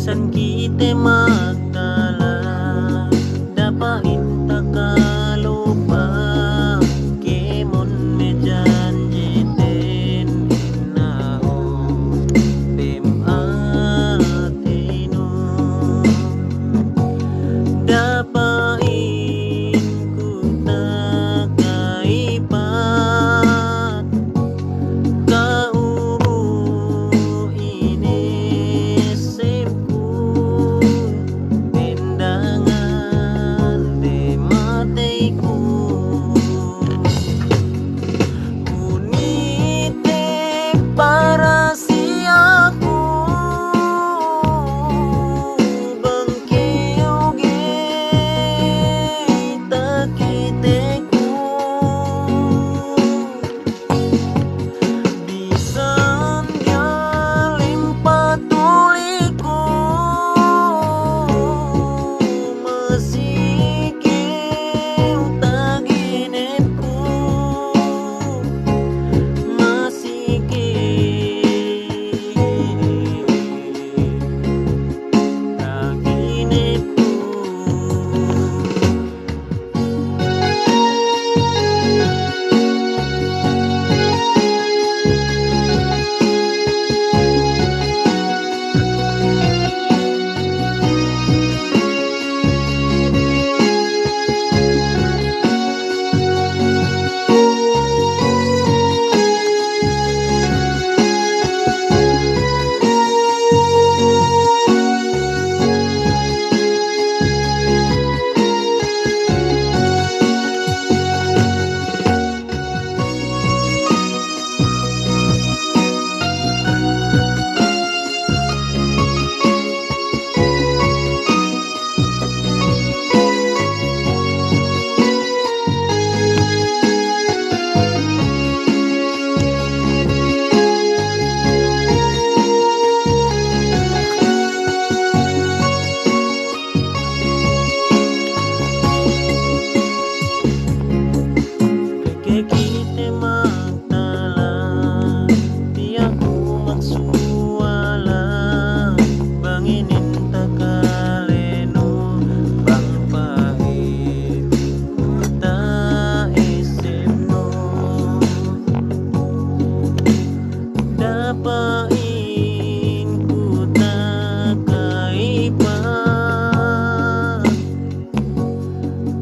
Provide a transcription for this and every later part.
San kita magtala, dapain takalupa, kemon medyan jiten inaho, tim atino. Dapain ku takaipat, kauro inisipku, tindangan di matayku. Unite para siyaku, bangkiyugi takiteku. Bisan galing patuliko, masikip taginipku, kita magtala, di ako magsuwala, banginin takaleno, bang pahit ta isip mo. Dapain ku takaipat,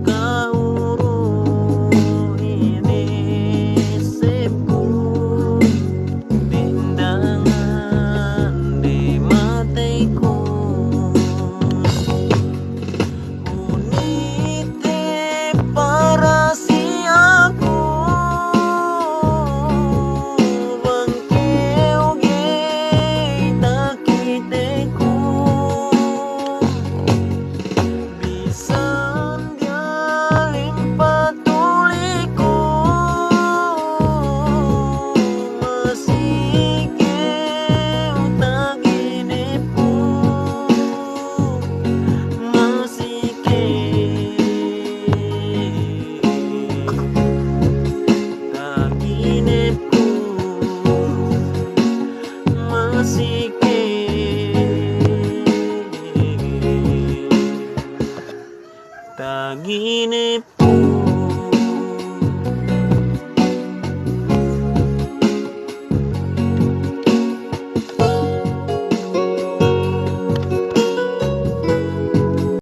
kauro inisipku, tindangan di matayku. Unite para siyaku, bangkiyugi takiteku. Bisan galing patuliko, masikip taginipku, taginipku.